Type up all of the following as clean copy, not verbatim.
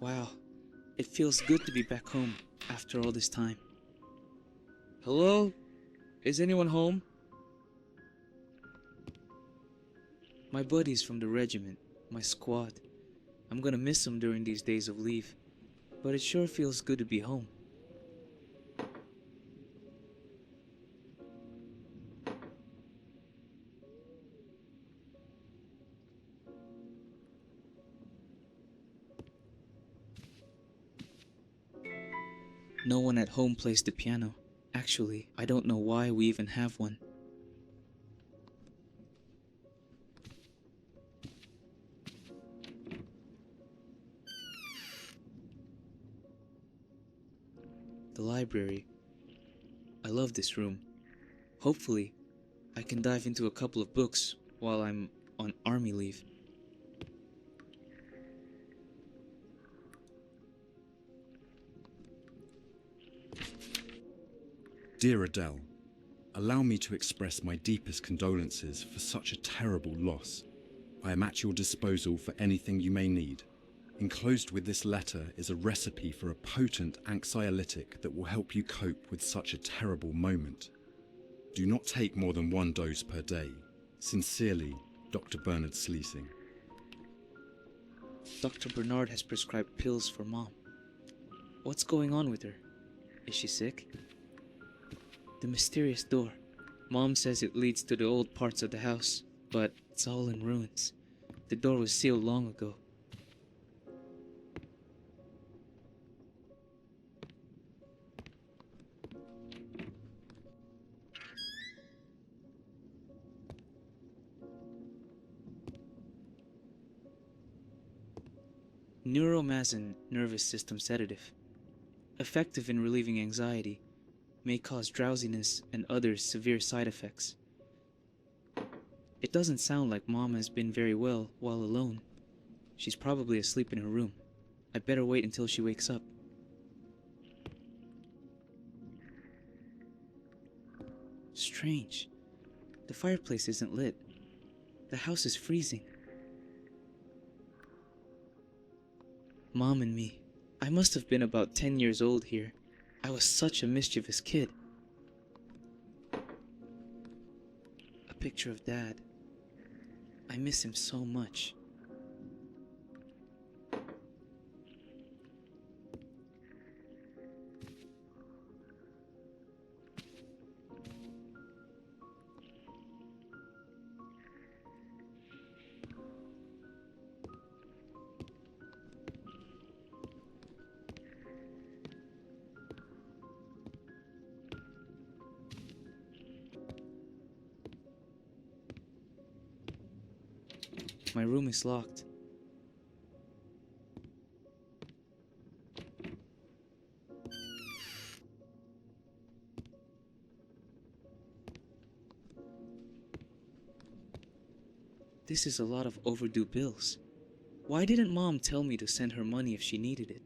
Wow, it feels good to be back home after all this time. Hello? Is anyone home? My buddies from the regiment, my squad. I'm gonna miss them during these days of leave, but it sure feels good to be home. No one at home plays the piano. Actually, I don't know why we even have one. The library. I love this room. Hopefully, I can dive into a couple of books while I'm on army leave. Dear Adele, allow me to express my deepest condolences for such a terrible loss. I am at your disposal for anything you may need. Enclosed with this letter is a recipe for a potent anxiolytic that will help you cope with such a terrible moment. Do not take more than 1 dose per day. Sincerely, Dr. Bernard Sleesing. Dr. Bernard has prescribed pills for Mom. What's going on with her? Is she sick? The mysterious door. Mom says it leads to the old parts of the house, but it's all in ruins. The door was sealed long ago. Neuromazin nervous system sedative. Effective in relieving anxiety. May cause drowsiness and other severe side effects. It doesn't sound like Mom has been very well while alone. She's probably asleep in her room. I better wait until she wakes up. Strange. The fireplace isn't lit. The house is freezing. Mom and me. I must have been about 10 years old here. I was such a mischievous kid. A picture of Dad. I miss him so much. My room is locked. This is a lot of overdue bills. Why didn't Mom tell me to send her money if she needed it?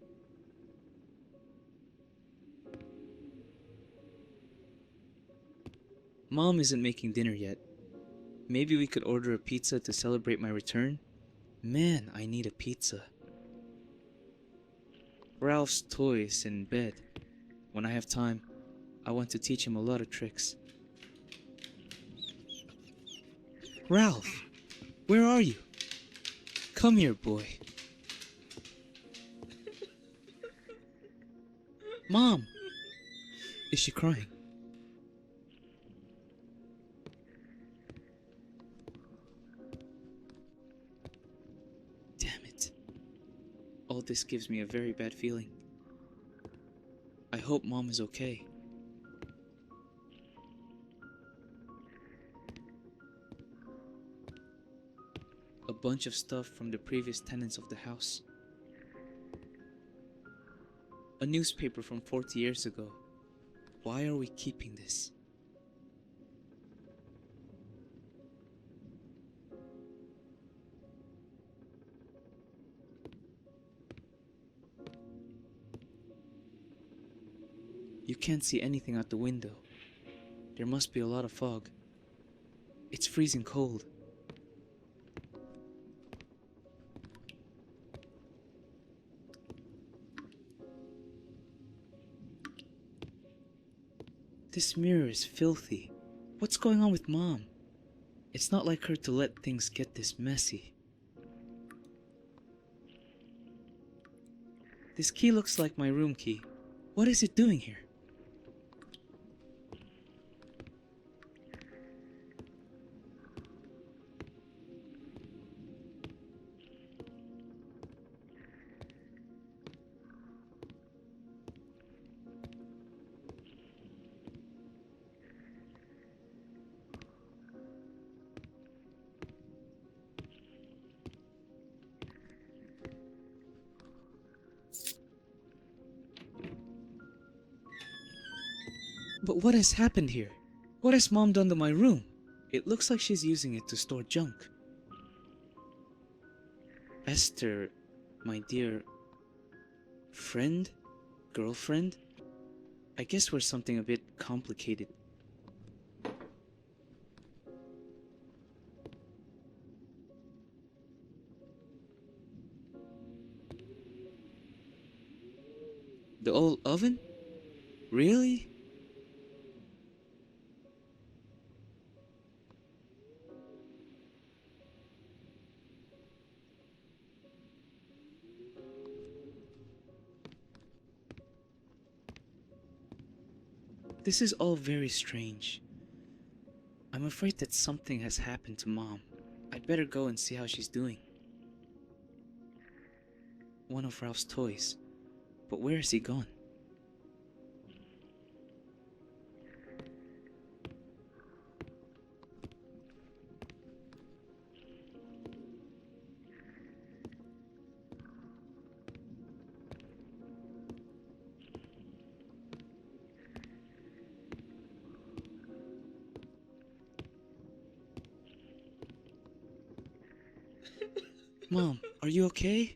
Mom isn't making dinner yet. Maybe we could order a pizza to celebrate my return? Man, I need a pizza. Ralph's toys in bed. When I have time, I want to teach him a lot of tricks. Ralph, where are you? Come here, boy. Mom! Is she crying? Damn it. All this gives me a very bad feeling. I hope Mom is okay. A bunch of stuff from the previous tenants of the house. A newspaper from 40 years ago. Why are we keeping this? You can't see anything out the window. There must be a lot of fog. It's freezing cold. This mirror is filthy. What's going on with Mom? It's not like her to let things get this messy. This key looks like my room key. What is it doing here? But what has happened here? What has Mom done to my room? It looks like she's using it to store junk. Esther, my dear friend? Girlfriend? I guess we're something a bit complicated. The old oven? Really? This is all very strange. I'm afraid that something has happened to Mom. I'd better go and see how she's doing. One of Ralph's toys. But where has he gone? Mom, are you okay?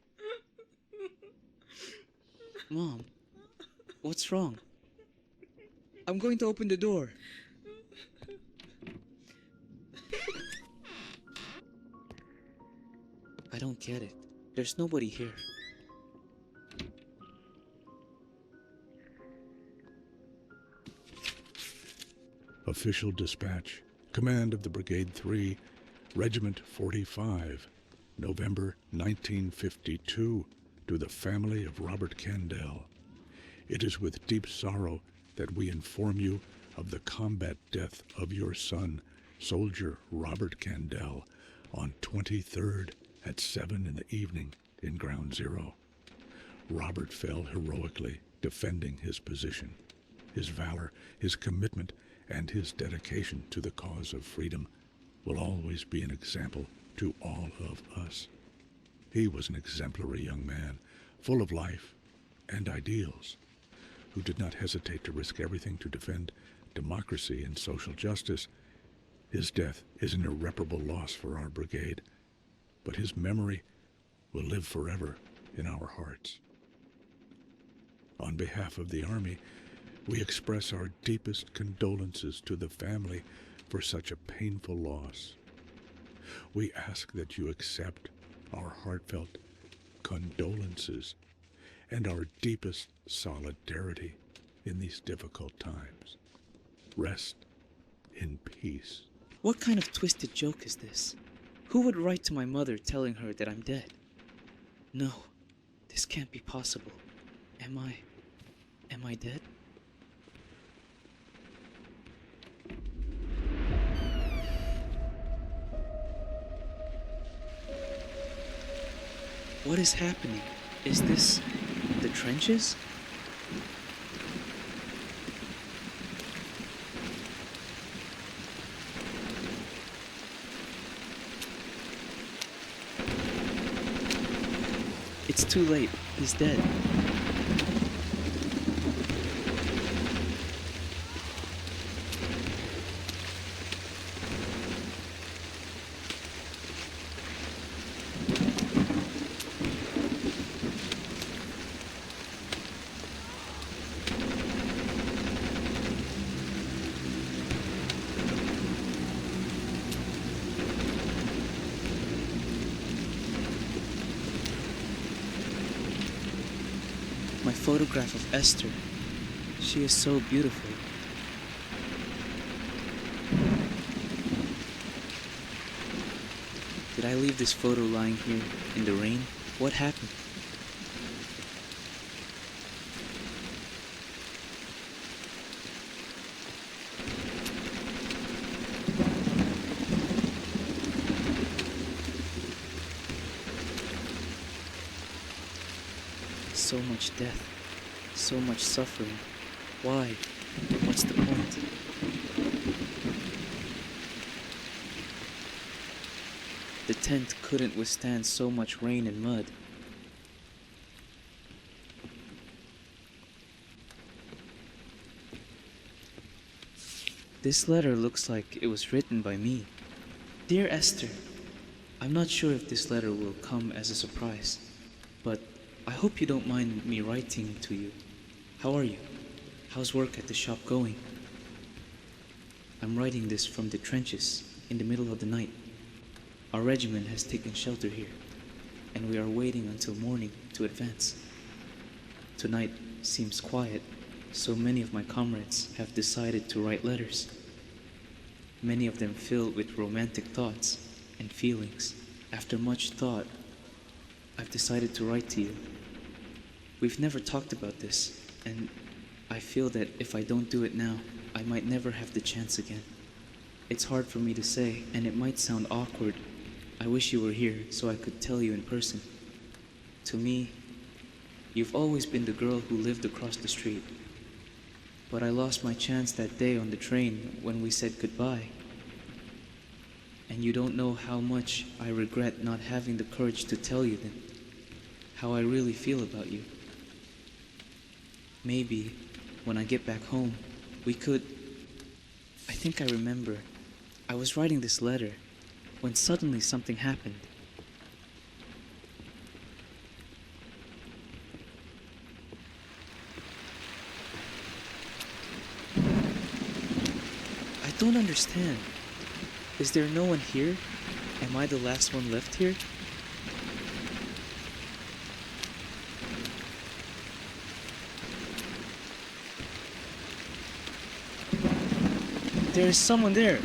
Mom, what's wrong? I'm going to open the door. I don't get it. There's nobody here. Official dispatch. Command of the Brigade 3, Regiment 45, November 1952, to the family of Robert Candell. It is with deep sorrow that we inform you of the combat death of your son, Soldier Robert Candell, on 23rd at 7 in the evening in Ground Zero. Robert fell heroically defending his position. His valor, his commitment, and his dedication to the cause of freedom will always be an example to all of us. He was an exemplary young man, full of life and ideals, who did not hesitate to risk everything to defend democracy and social justice. His death is an irreparable loss for our brigade, but his memory will live forever in our hearts. On behalf of the Army, we express our deepest condolences to the family for such a painful loss. We ask that you accept our heartfelt condolences and our deepest solidarity in these difficult times. Rest in peace. What kind of twisted joke is this? Who would write to my mother telling her that I'm dead? No, this can't be possible. Am I dead? What is happening? Is this the trenches? It's too late. He's dead. My photograph of Esther. She is so beautiful. I leave this photo lying here in the rain? What happened? So much death, so much suffering. Why? What's the point? The tent couldn't withstand so much rain and mud. This letter looks like it was written by me. Dear Esther, I'm not sure if this letter will come as a surprise, but I hope you don't mind me writing to you. How are you? How's work at the shop going? I'm writing this from the trenches in the middle of the night. Our regiment has taken shelter here, and we are waiting until morning to advance. Tonight seems quiet, so many of my comrades have decided to write letters. Many of them filled with romantic thoughts and feelings. After much thought, I've decided to write to you. We've never talked about this, and I feel that if I don't do it now, I might never have the chance again. It's hard for me to say, and it might sound awkward. I wish you were here so I could tell you in person. To me, you've always been the girl who lived across the street. But I lost my chance that day on the train when we said goodbye. And you don't know how much I regret not having the courage to tell you then, how I really feel about you. Maybe when I get back home, we could... I think I remember. I was writing this letter when suddenly something happened. I don't understand. Is there no one here? Am I the last one left here? There is someone there.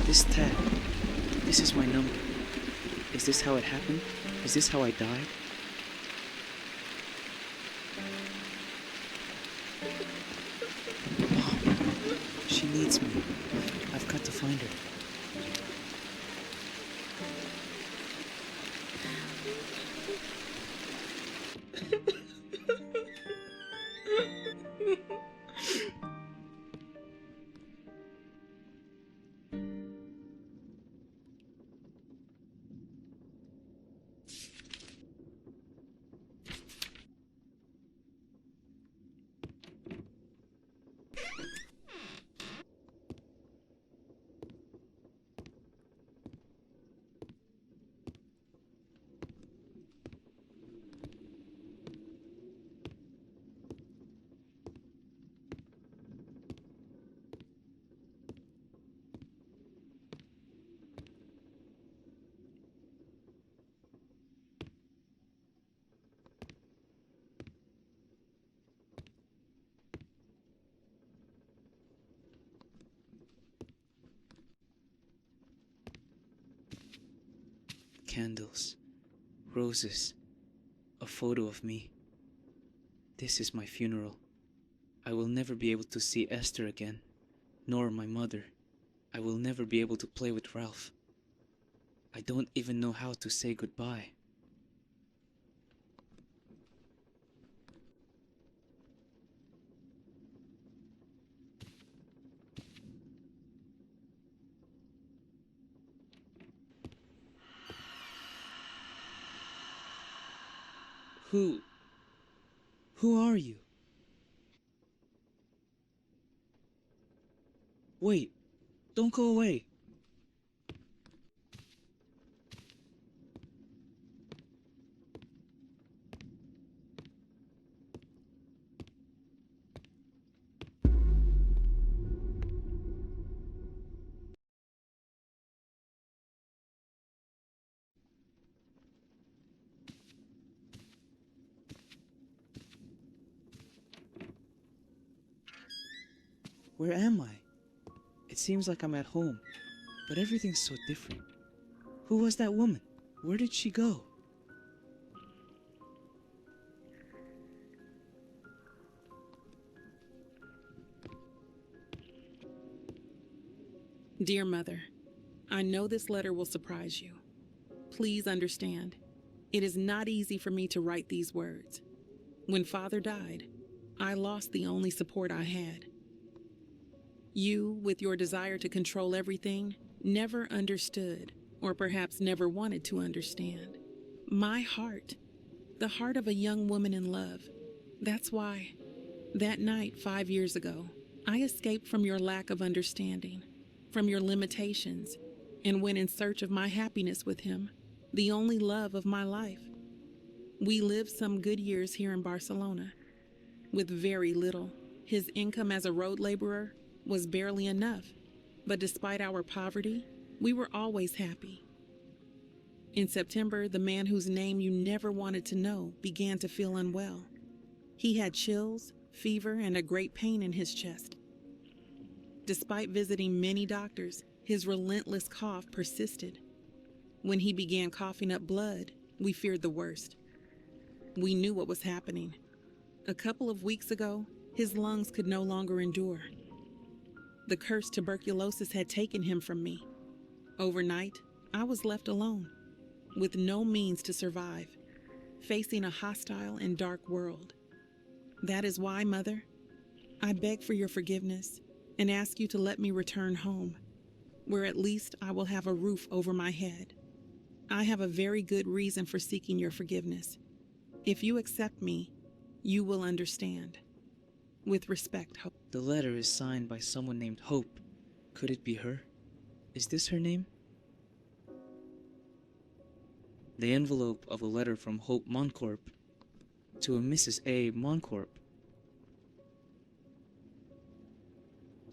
This tag, this is my number. Is this how it happened? Is this how I died? Mom, she needs me. I've got to find her. Candles, roses, a photo of me. This is my funeral. I will never be able to see Esther again, nor my mother. I will never be able to play with Ralph. I don't even know how to say goodbye. Who... who are you? Wait, don't go away. Where am I? It seems like I'm at home, but everything's so different. Who was that woman? Where did she go? Dear Mother, I know this letter will surprise you. Please understand, it is not easy for me to write these words. When Father died, I lost the only support I had. You, with your desire to control everything, never understood, or perhaps never wanted to understand. My heart, the heart of a young woman in love. That's why, that night 5 years ago, I escaped from your lack of understanding, from your limitations, and went in search of my happiness with him, the only love of my life. We lived some good years here in Barcelona. With very little, his income as a road laborer was barely enough, but despite our poverty, we were always happy. In September, the man whose name you never wanted to know began to feel unwell. He had chills, fever, and a great pain in his chest. Despite visiting many doctors, his relentless cough persisted. When he began coughing up blood, we feared the worst. We knew what was happening. A couple of weeks ago, his lungs could no longer endure. The cursed tuberculosis had taken him from me. Overnight, I was left alone, with no means to survive, facing a hostile and dark world. That is why, Mother, I beg for your forgiveness and ask you to let me return home, where at least I will have a roof over my head. I have a very good reason for seeking your forgiveness. If you accept me, you will understand. With respect, Hope. The letter is signed by someone named Hope. Could it be her? Is this her name? The envelope of a letter from Hope Moncorp to a Mrs. A. Moncorp.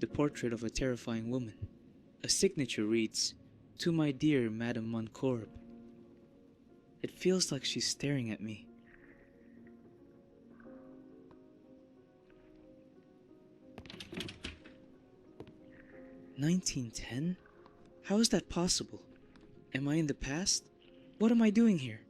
The portrait of a terrifying woman. A signature reads, "To my dear Madame Moncorp." It feels like she's staring at me. "1910? How is that possible? Am I in the past? What am I doing here?"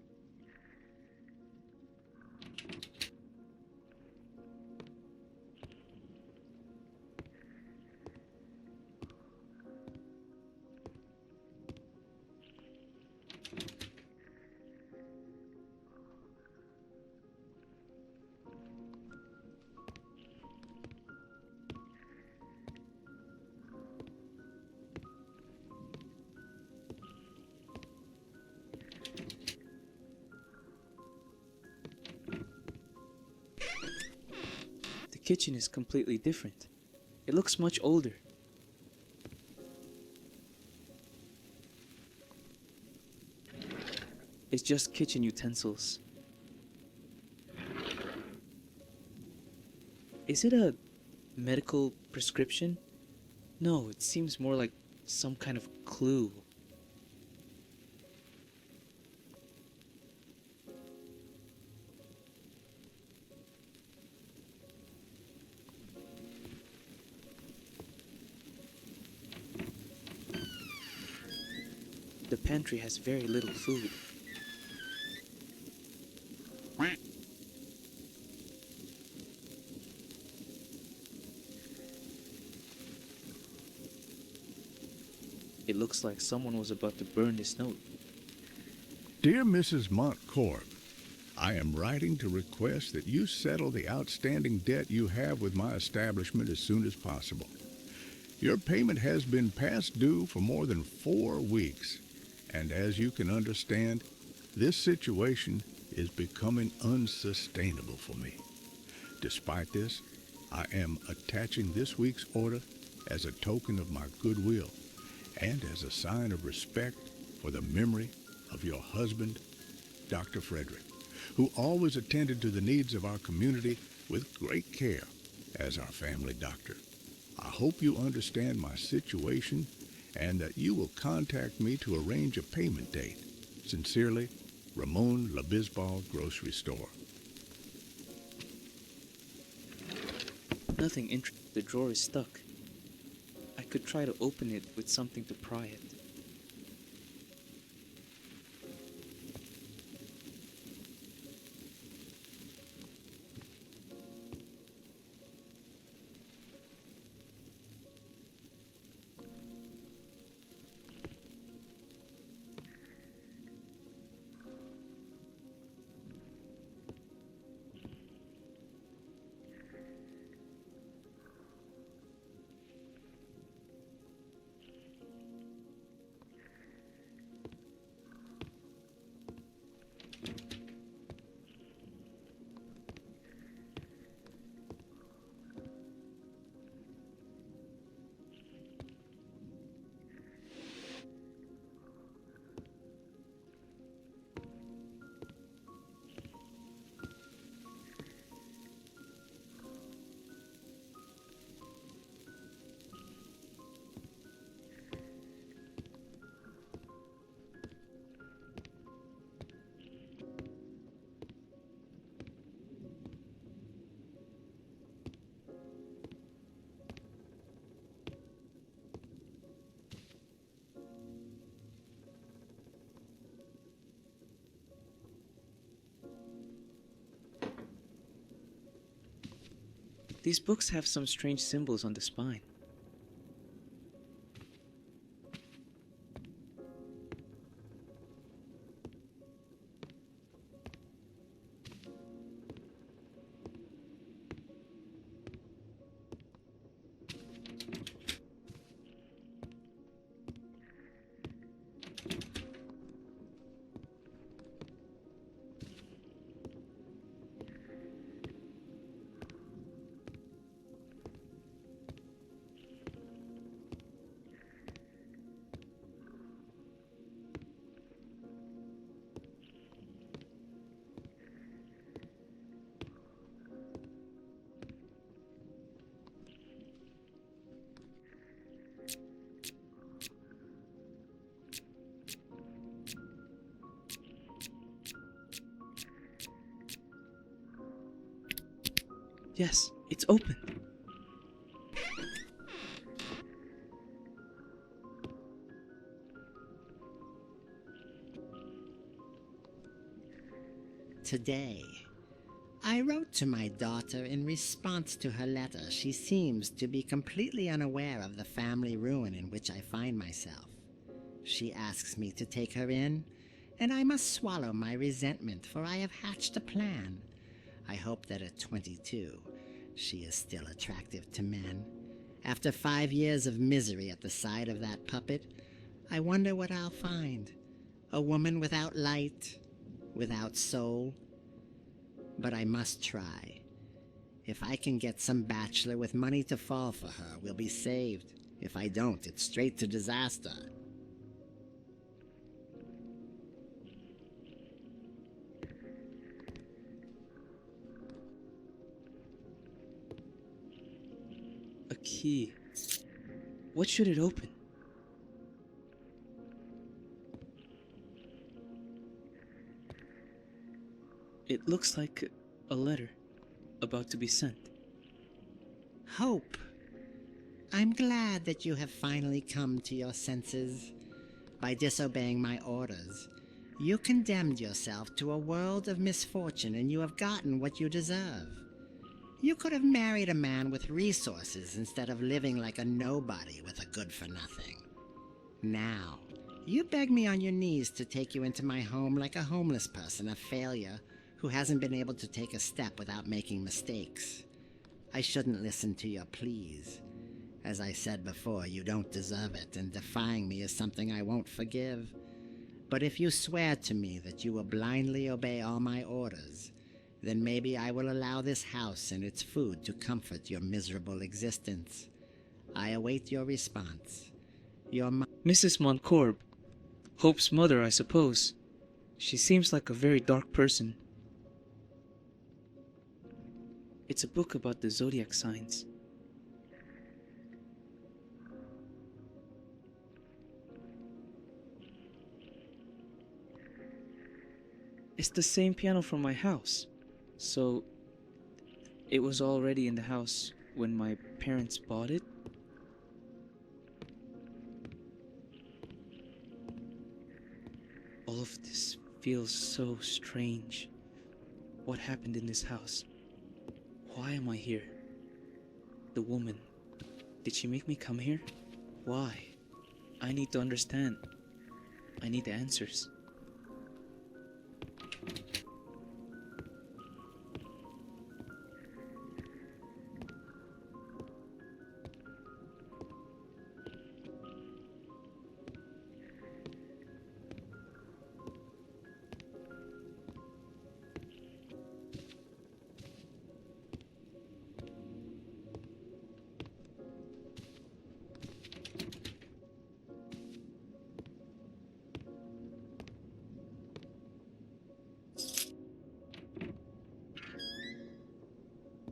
The kitchen is completely different. It looks much older. It's just kitchen utensils. Is it a medical prescription? No, it seems more like some kind of clue. The pantry has very little food. It looks like someone was about to burn this note. Dear Mrs. Montcorp, I am writing to request that you settle the outstanding debt you have with my establishment as soon as possible. Your payment has been past due for more than 4 weeks, and as you can understand, this situation is becoming unsustainable for me. Despite this, I am attaching this week's order as a token of my goodwill and as a sign of respect for the memory of your husband, Dr. Frederick, who always attended to the needs of our community with great care as our family doctor. I hope you understand my situation and that you will contact me to arrange a payment date. Sincerely, Ramon LaBisbal Grocery Store. Nothing interesting. The drawer is stuck. I could try to open it with something to pry it. These books have some strange symbols on the spine. Yes, it's open. Today, I wrote to my daughter in response to her letter. She seems to be completely unaware of the family ruin in which I find myself. She asks me to take her in, and I must swallow my resentment, for I have hatched a plan. I hope that at 22, she is still attractive to men. After 5 years of misery at the side of that puppet, I wonder what I'll find. A woman without light, without soul. But I must try. If I can get some bachelor with money to fall for her, we'll be saved. If I don't, it's straight to disaster. A key. What should it open? It looks like a letter about to be sent. Hope. I'm glad that you have finally come to your senses. By disobeying my orders, you condemned yourself to a world of misfortune, and you have gotten what you deserve. You could have married a man with resources instead of living like a nobody with a good-for-nothing. Now, you beg me on your knees to take you into my home like a homeless person, a failure who hasn't been able to take a step without making mistakes. I shouldn't listen to your pleas. As I said before, you don't deserve it, and defying me is something I won't forgive. But if you swear to me that you will blindly obey all my orders, then maybe I will allow this house and its food to comfort your miserable existence. I await your response. Mrs. Montcorb. Hope's mother, I suppose. She seems like a very dark person. It's a book about the Zodiac signs. It's the same piano from my house. So, it was already in the house when my parents bought it? All of this feels so strange. What happened in this house? Why am I here? The woman. Did she make me come here? Why? I need to understand. I need the answers.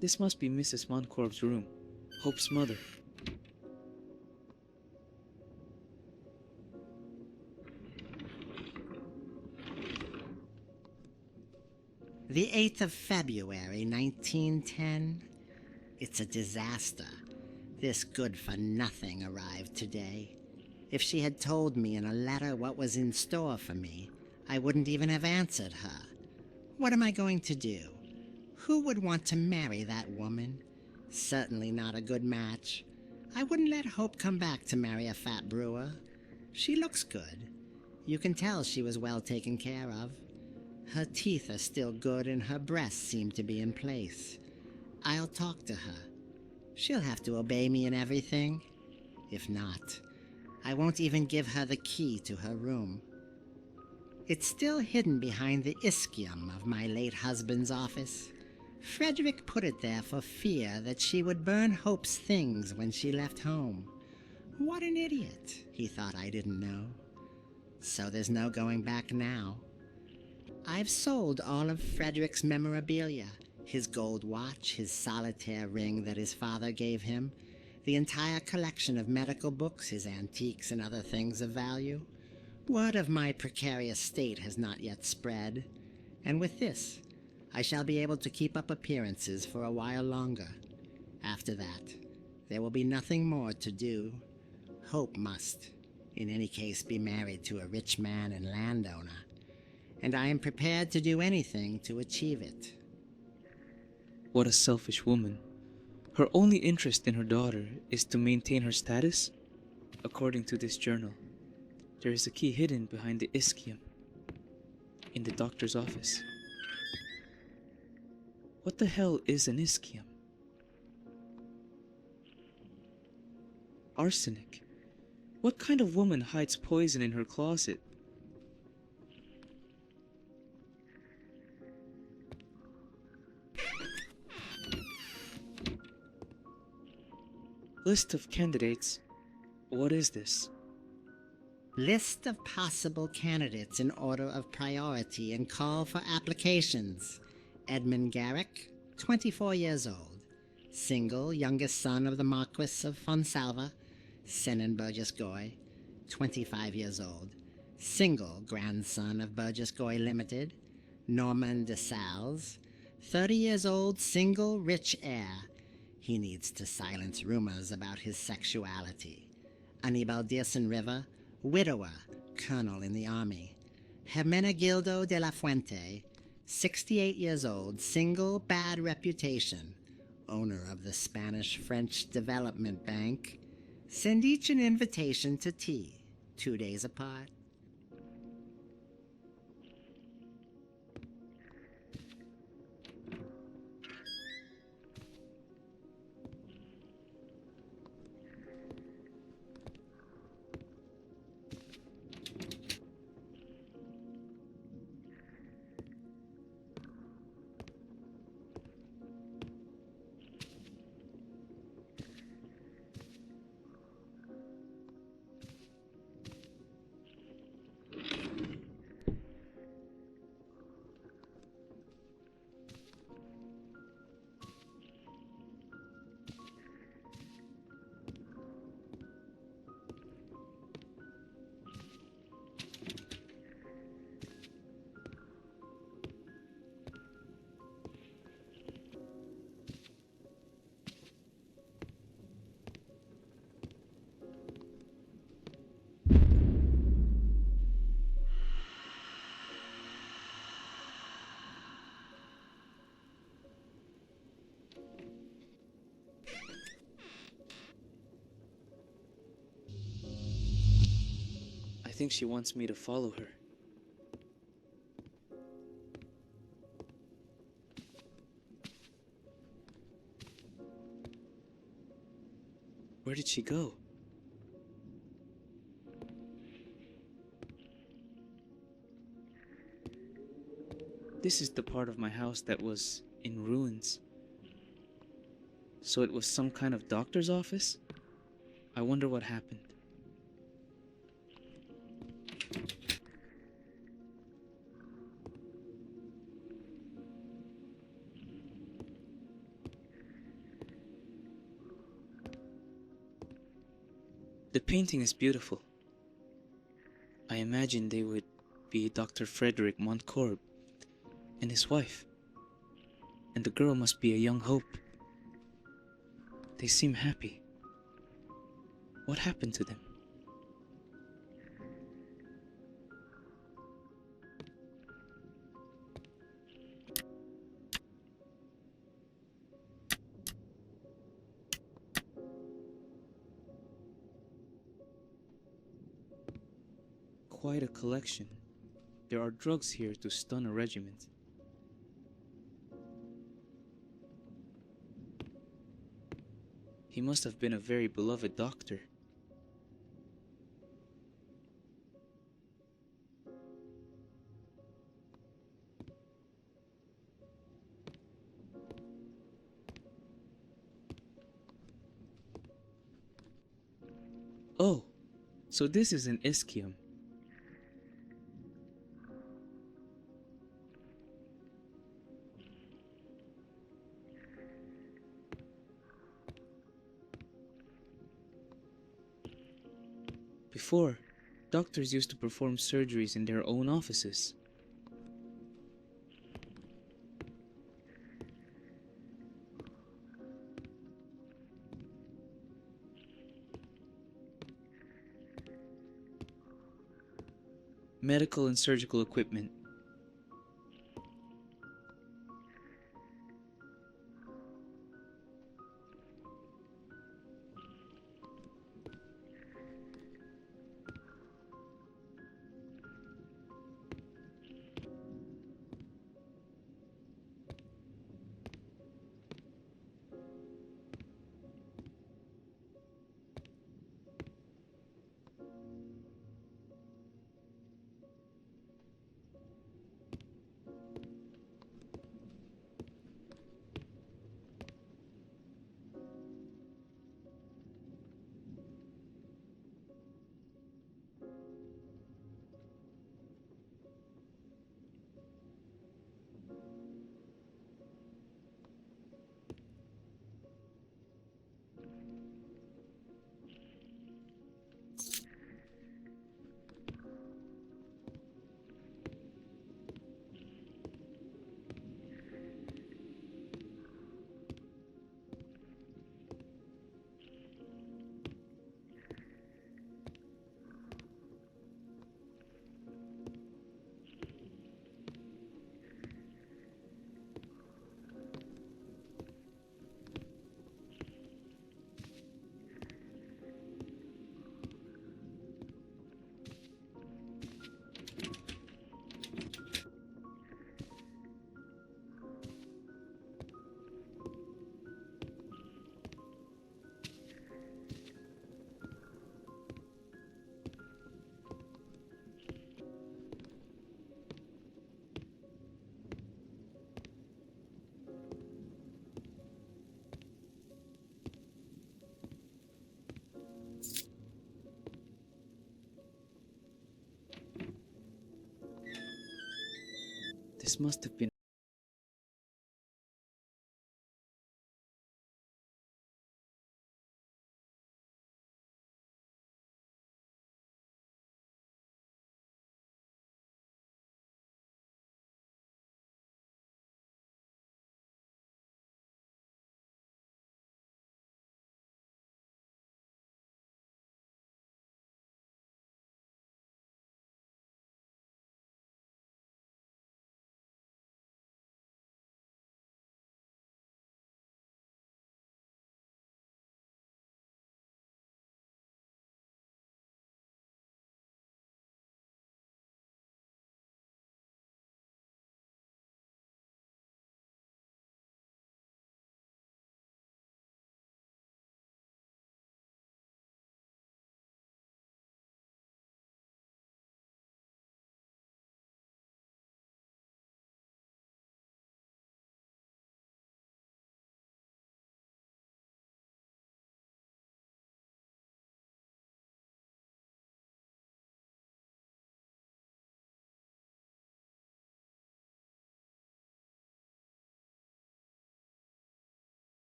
This must be Mrs. Montcorp's room, Hope's mother. The 8th of February, 1910. It's a disaster. This good-for-nothing arrived today. If she had told me in a letter what was in store for me, I wouldn't even have answered her. What am I going to do? Who would want to marry that woman? Certainly not a good match. I wouldn't let Hope come back to marry a fat brewer. She looks good. You can tell she was well taken care of. Her teeth are still good and her breasts seem to be in place. I'll talk to her. She'll have to obey me in everything. If not, I won't even give her the key to her room. It's still hidden behind the ischium of my late husband's office. Frederick put it there for fear that she would burn Hope's things when she left home. What an idiot. He thought I didn't know. So there's no going back now. I've sold all of Frederick's memorabilia, his gold watch, his solitaire ring that his father gave him, the entire collection of medical books, his antiques and other things of value. Word of my precarious state has not yet spread, and with this, I shall be able to keep up appearances for a while longer. After that, there will be nothing more to do. Hope must, in any case, be married to a rich man and landowner, and I am prepared to do anything to achieve it. What a selfish woman. Her only interest in her daughter is to maintain her status? According to this journal, there is a key hidden behind the ischium, in the doctor's office. What the hell is an ischium? Arsenic. What kind of woman hides poison in her closet? List of candidates. What is this? List of possible candidates in order of priority and call for applications. Edmund Garrick, 24 years old. Single, youngest son of the Marquis of Fonsalva, Senan Burgess Goy, 25 years old. Single, grandson of Burgess Goy Limited. Norman de Salles, 30 years old, single, rich heir. He needs to silence rumors about his sexuality. Anibal Dearson River, widower, colonel in the army. Hermenegildo de la Fuente, 68 years old, single, bad reputation, owner of the Spanish-French Development Bank. Send each an invitation to tea, 2 days apart. think she wants me to follow her. Where did she go? This is the part of my house that was in ruins. So it was some kind of doctor's office? I wonder what happened. The painting is beautiful. I imagine they would be Dr. Frederick Montcorb and his wife. And the girl must be a young hope. They seem happy. What happened to them? Quite a collection. There are drugs here to stun a regiment. He must have been a very beloved doctor. Oh, so this is an ischium. Before, doctors used to perform surgeries in their own offices. Medical and surgical equipment. This must have been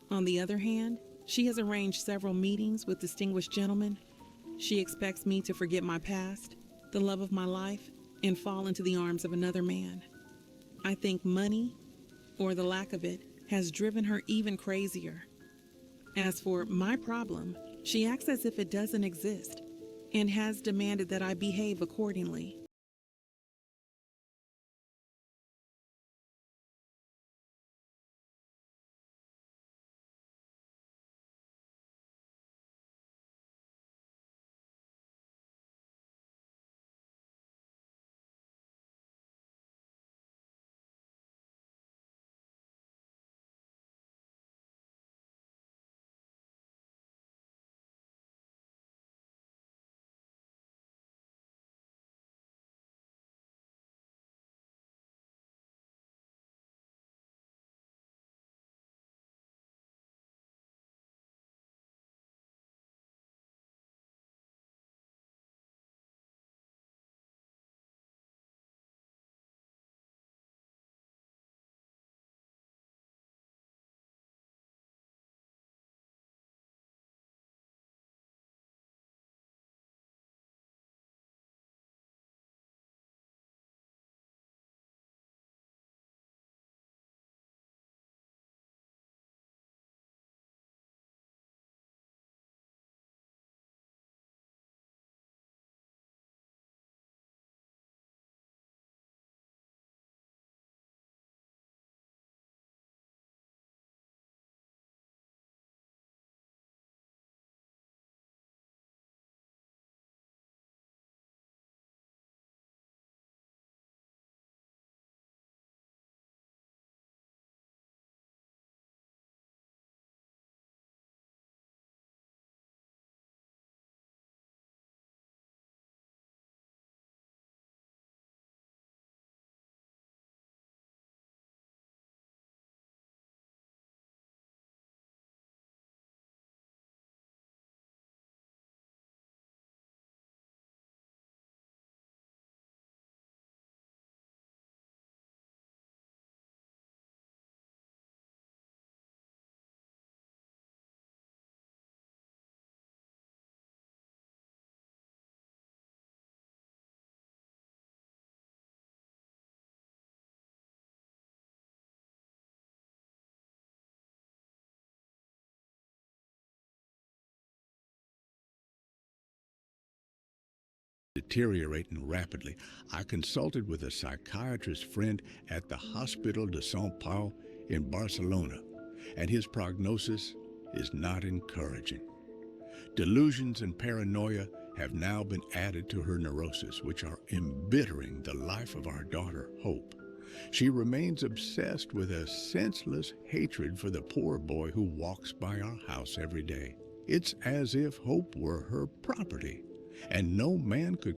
On the other hand, she has arranged several meetings with distinguished gentlemen. She expects me to forget my past, the love of my life, and fall into the arms of another man. I think money, or the lack of it, has driven her even crazier. As for my problem, she acts as if it doesn't exist and has demanded that I behave accordingly. Deteriorating rapidly, I consulted with a psychiatrist friend at the Hospital de São Paulo in Barcelona, and his prognosis is not encouraging. Delusions and paranoia have now been added to her neurosis, which are embittering the life of our daughter, Hope. She remains obsessed with a senseless hatred for the poor boy who walks by our house every day. It's as if Hope were her property, and no man could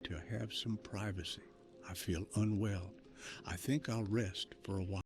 to have some privacy. I feel unwell. I think I'll rest for a while.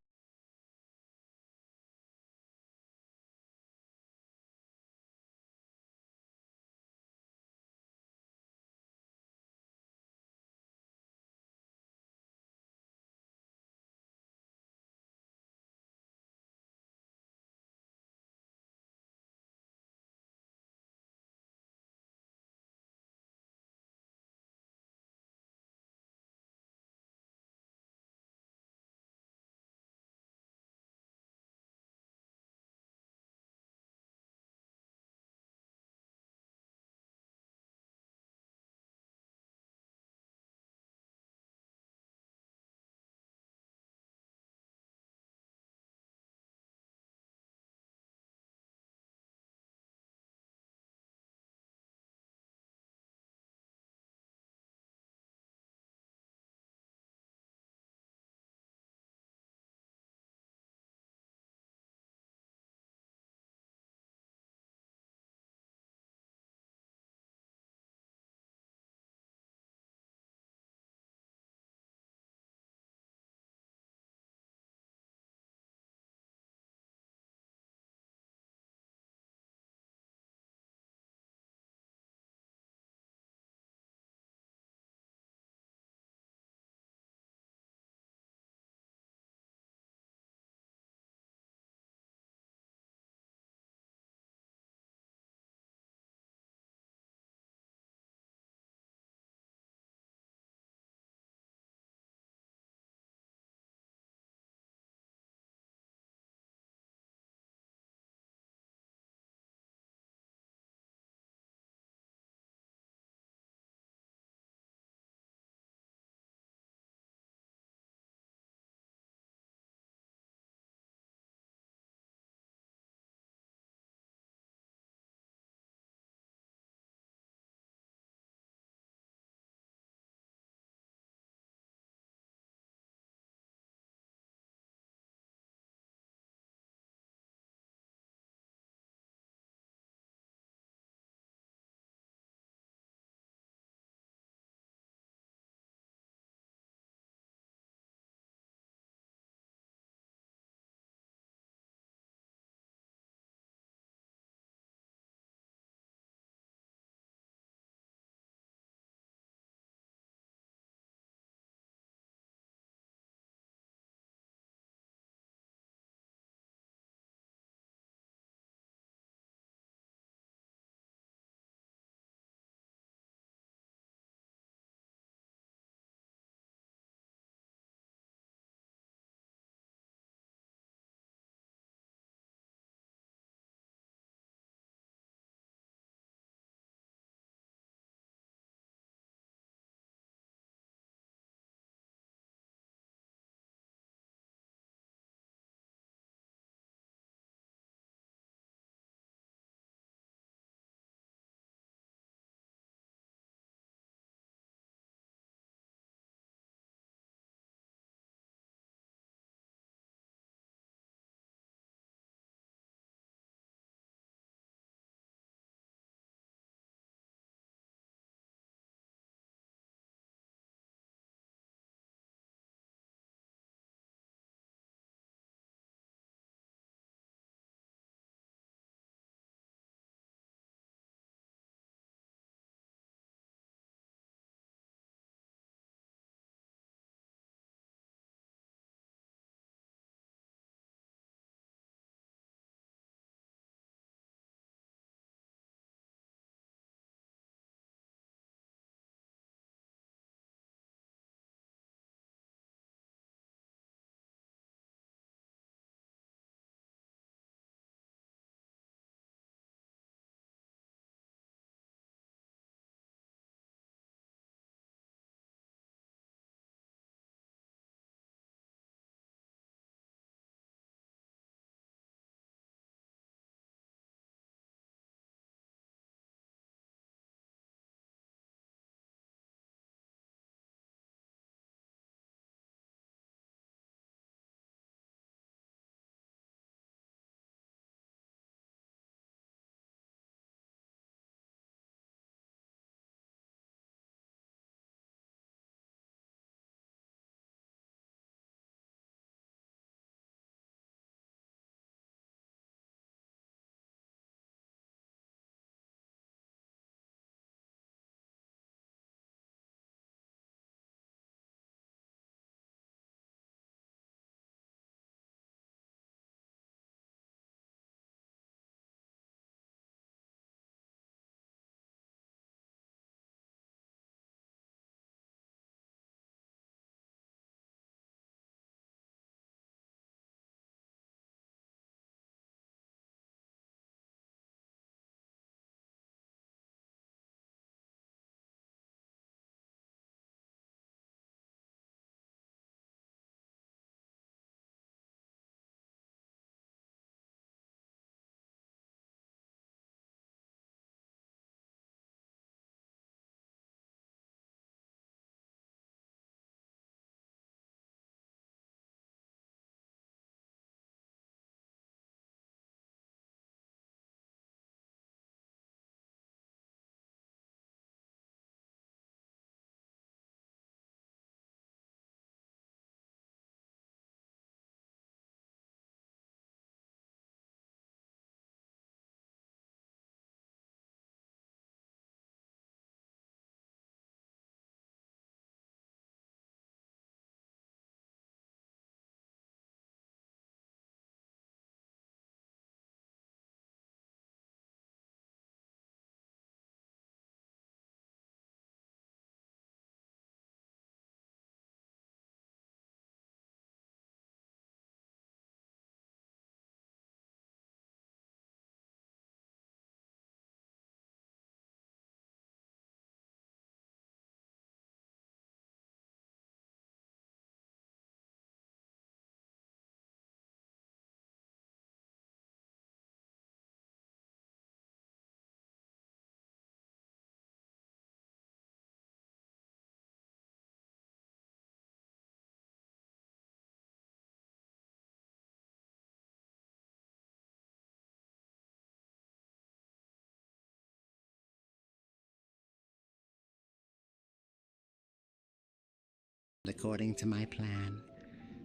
according to my plan.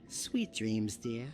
Sweet dreams, dear.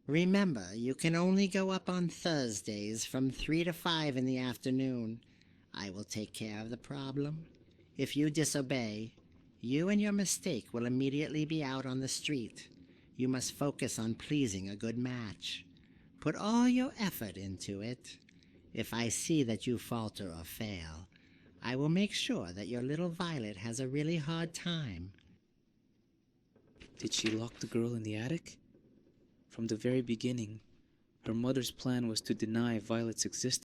Remember, you can only go up on Thursdays from 3 to 5 in the afternoon. I will take care of the problem. If you disobey, you and your mistake will immediately be out on the street. You must focus on pleasing a good match. Put all your effort into it. If I see that you falter or fail, I will make sure that your little Violet has a really hard time. Did she lock the girl in the attic? From the very beginning, her mother's plan was to deny Violet's existence.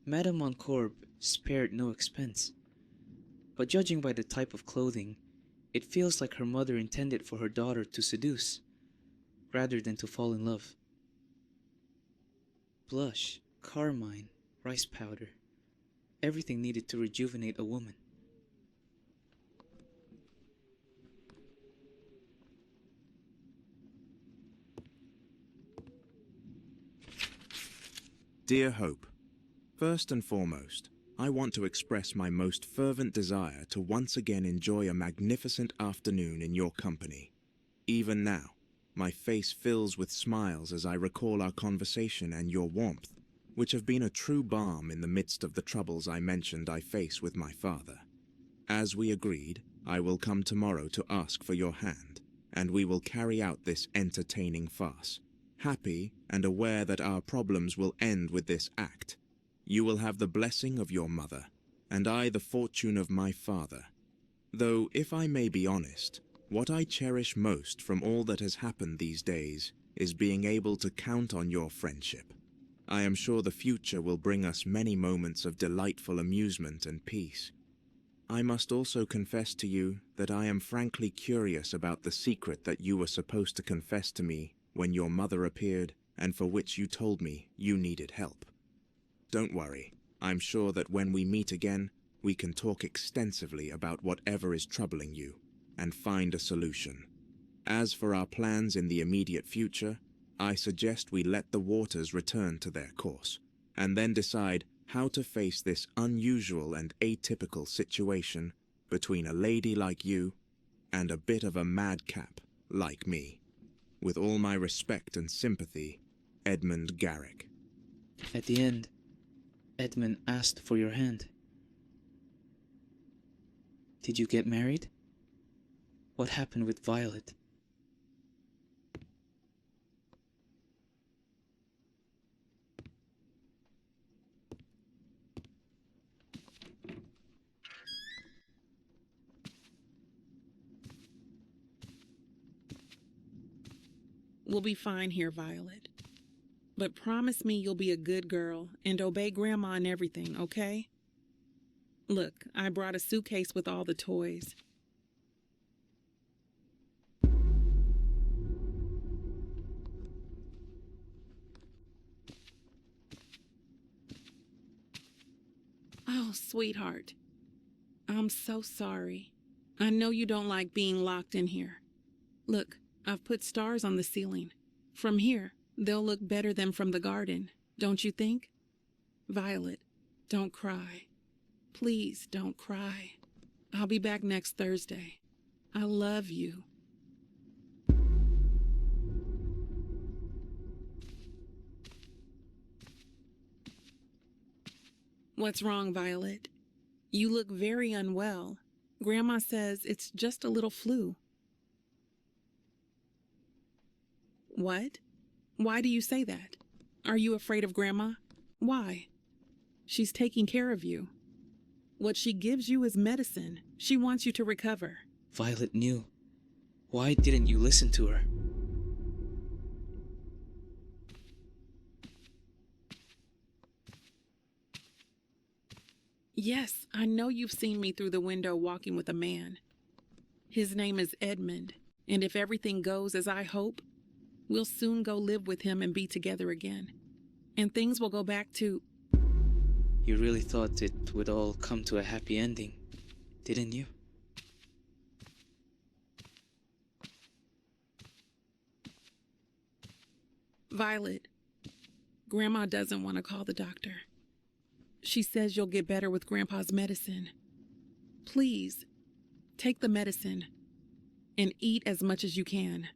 Madame Moncorbe spared no expense, but judging by the type of clothing, it feels like her mother intended for her daughter to seduce, rather than to fall in love. Blush, carmine, rice powder, everything needed to rejuvenate a woman. Dear Hope, first and foremost, I want to express my most fervent desire to once again enjoy a magnificent afternoon in your company. Even now, my face fills with smiles as I recall our conversation and your warmth, which have been a true balm in the midst of the troubles I mentioned I face with my father. As we agreed, I will come tomorrow to ask for your hand, and we will carry out this entertaining farce, happy and aware that our problems will end with this act. You will have the blessing of your mother, and I the fortune of my father. Though, if I may be honest, what I cherish most from all that has happened these days is being able to count on your friendship. I am sure the future will bring us many moments of delightful amusement and peace. I must also confess to you that I am frankly curious about the secret that you were supposed to confess to me when your mother appeared and for which you told me you needed help. Don't worry, I'm sure that when we meet again, we can talk extensively about whatever is troubling you and find a solution. As for our plans in the immediate future, I suggest we let the waters return to their course, and then decide how to face this unusual and atypical situation between a lady like you and a bit of a madcap like me. With all my respect and sympathy, Edmund Garrick. At the end, Edmund asked for your hand. Did you get married? What happened with Violet? We'll be fine here, Violet. But promise me you'll be a good girl and obey Grandma and everything, okay? Look, I brought a suitcase with all the toys. Oh, sweetheart. I'm so sorry. I know you don't like being locked in here. Look, I've put stars on the ceiling. From here, they'll look better than from the garden, don't you think? Violet, don't cry. Please don't cry. I'll be back next Thursday. I love you. What's wrong, Violet? You look very unwell. Grandma says it's just a little flu. What? Why do you say that? Are you afraid of Grandma? Why? She's taking care of you. What she gives you is medicine. She wants you to recover. Violet knew. Why didn't you listen to her? Yes, I know you've seen me through the window walking with a man. His name is Edmund, and if everything goes as I hope, we'll soon go live with him and be together again. And things will go back to... You really thought it would all come to a happy ending, didn't you? Violet, Grandma doesn't want to call the doctor. She says you'll get better with Grandpa's medicine. Please, take the medicine and eat as much as you can.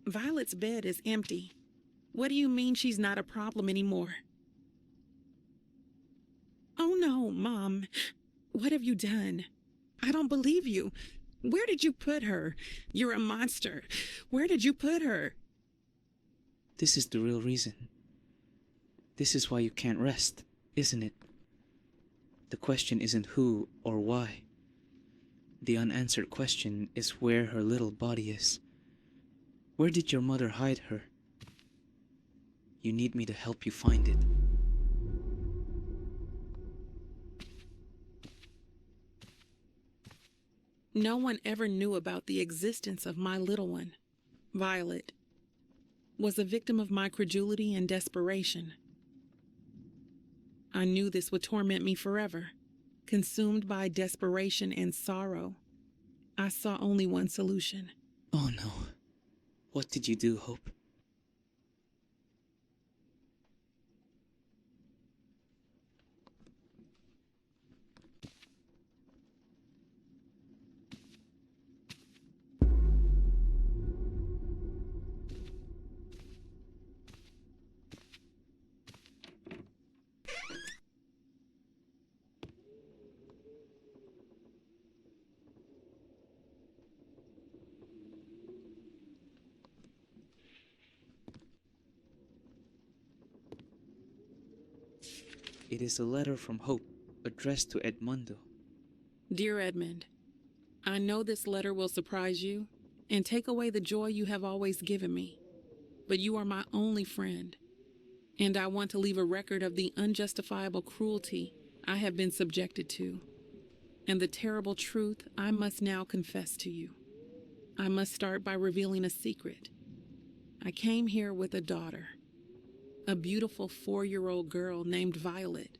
Violet's bed is empty. What do you mean she's not a problem anymore? Oh no, Mom. What have you done? I don't believe you. Where did you put her? You're a monster. Where did you put her? This is the real reason. This is why you can't rest, isn't it? The question isn't who or why. The unanswered question is where her little body is. Where did your mother hide her? You need me to help you find it. No one ever knew about the existence of my little one. Violet was a victim of my credulity and desperation. I knew this would torment me forever. Consumed by desperation and sorrow, I saw only one solution. Oh no. What did you do, Hope? It is a letter from Hope, addressed to Edmundo. Dear Edmund, I know this letter will surprise you and take away the joy you have always given me, but you are my only friend, and I want to leave a record of the unjustifiable cruelty I have been subjected to, and the terrible truth I must now confess to you. I must start by revealing a secret. I came here with a daughter, a beautiful 4-year-old girl named Violet.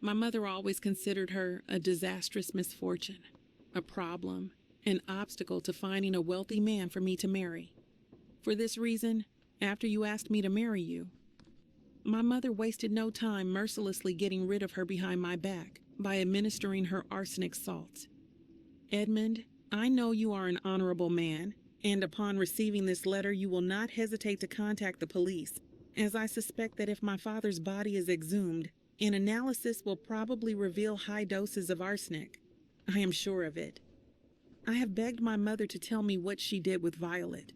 My mother always considered her a disastrous misfortune, a problem, an obstacle to finding a wealthy man for me to marry. For this reason, after you asked me to marry you, my mother wasted no time mercilessly getting rid of her behind my back by administering her arsenic salts. Edmund, I know you are an honorable man, and upon receiving this letter you will not hesitate to contact the police, as I suspect that if my father's body is exhumed, an analysis will probably reveal high doses of arsenic. I am sure of it. I have begged my mother to tell me what she did with Violet,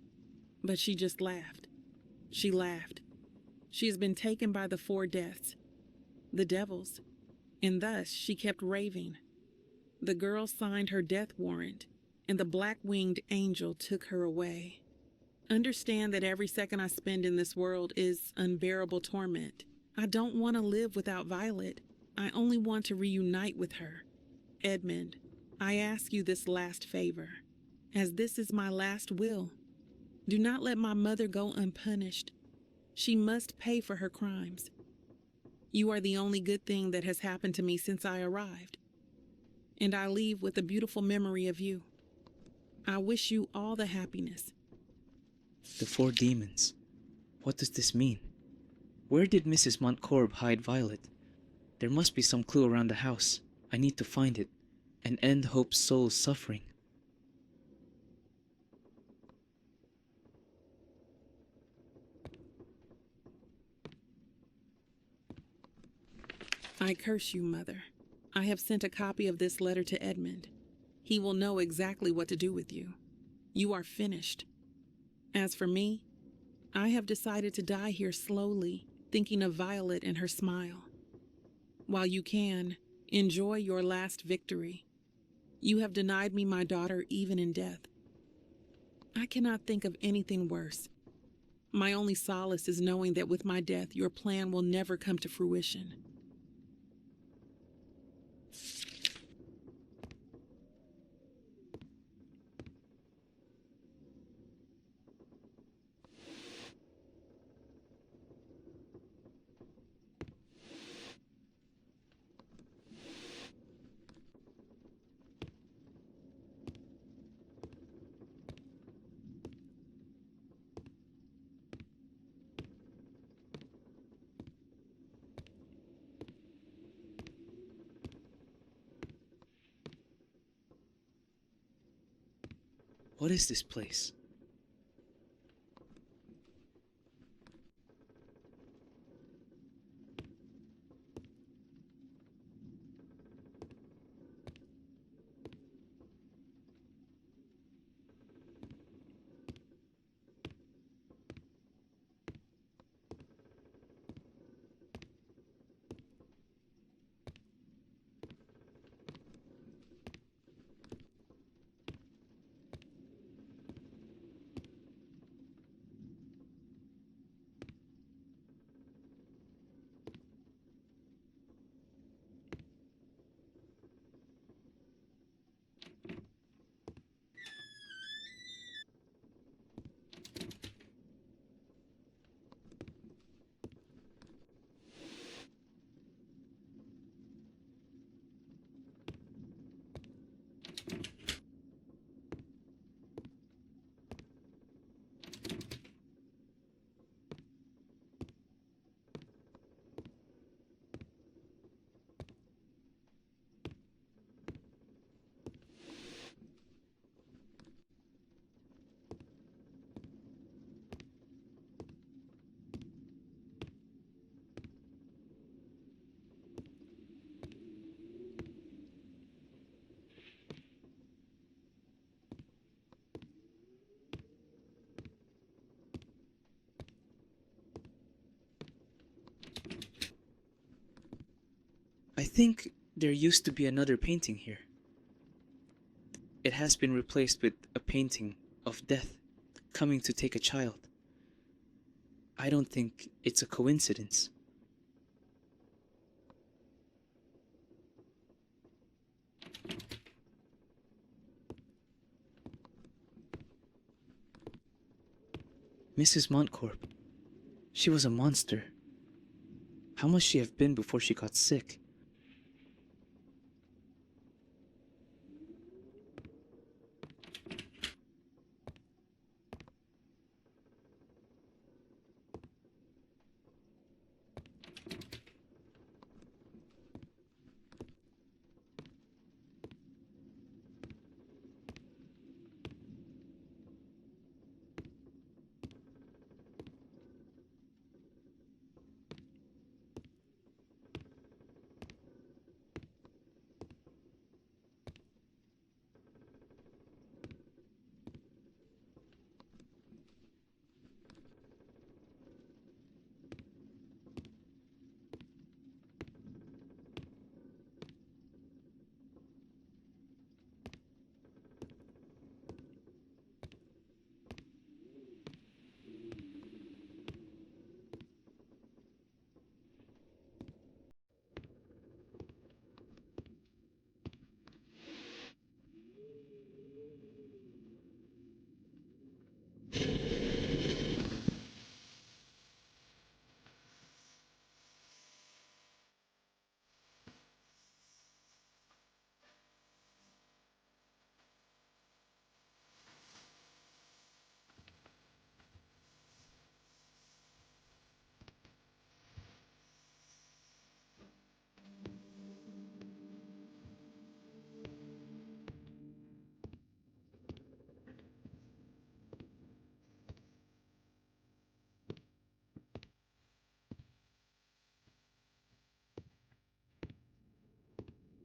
but she just laughed. She laughed. She has been taken by the 4 deaths, the devils, and thus she kept raving. The girl signed her death warrant, and the black-winged angel took her away. Understand that every second I spend in this world is unbearable torment. I don't want to live without Violet. I only want to reunite with her. Edmund, I ask you this last favor, as this is my last will. Do not let my mother go unpunished. She must pay for her crimes. You are the only good thing that has happened to me since I arrived, and I leave with a beautiful memory of you. I wish you all the happiness. The 4 demons. What does this mean? Where did Mrs. Montcorb hide Violet? There must be some clue around the house. I need to find it and end Hope's soul's suffering. I curse you, Mother. I have sent a copy of this letter to Edmund. He will know exactly what to do with you. You are finished. As for me, I have decided to die here slowly, thinking of Violet and her smile. While you can, enjoy your last victory. You have denied me my daughter even in death. I cannot think of anything worse. My only solace is knowing that with my death, your plan will never come to fruition. What is this place? I think there used to be another painting here. It has been replaced with a painting of death coming to take a child. I don't think it's a coincidence. Mrs. Montcorp. She was a monster. How must she have been before she got sick?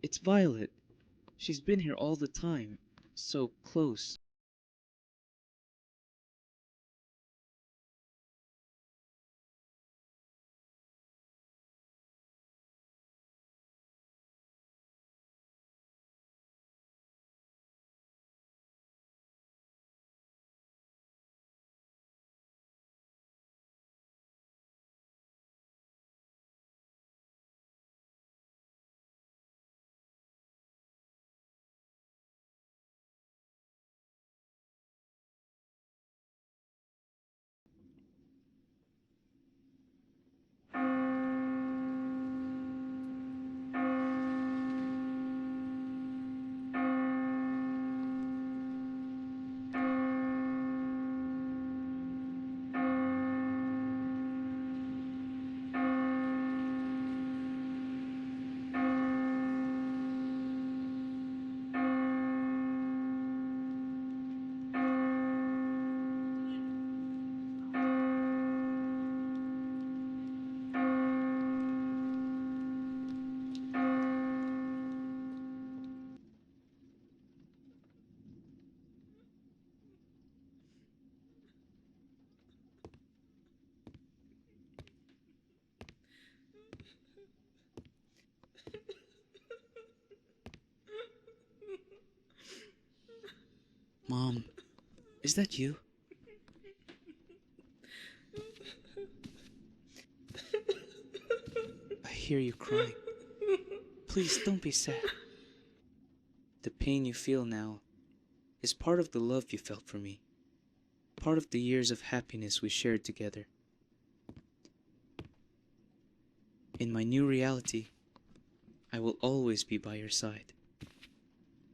It's Violet. She's been here all the time. So close. Mom, is that you? I hear you crying. Please don't be sad. The pain you feel now is part of the love you felt for me, part of the years of happiness we shared together. In my new reality, I will always be by your side.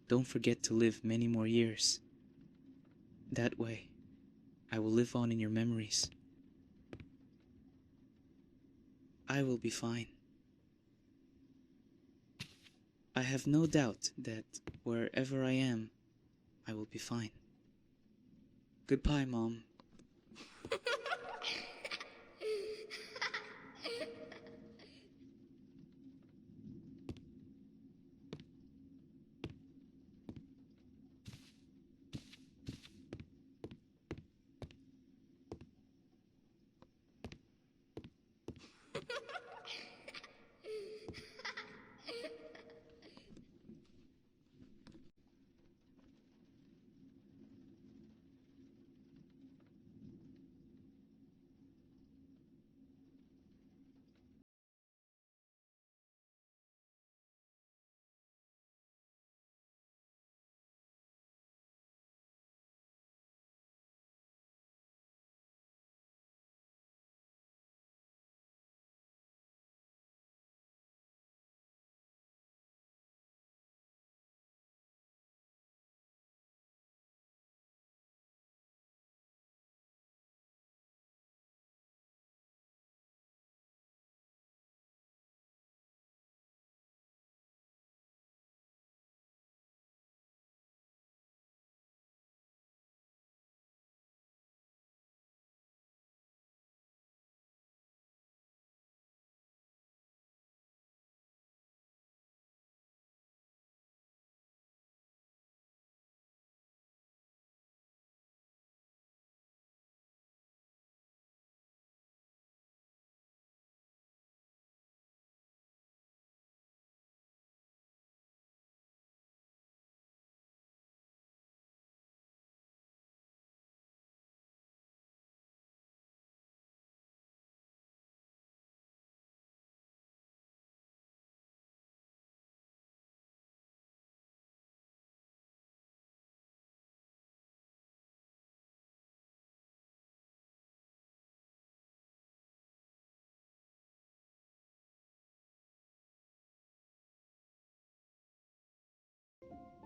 Don't forget to live many more years. That way, I will live on in your memories. I will be fine. I have no doubt that wherever I am, I will be fine. Goodbye, Mom.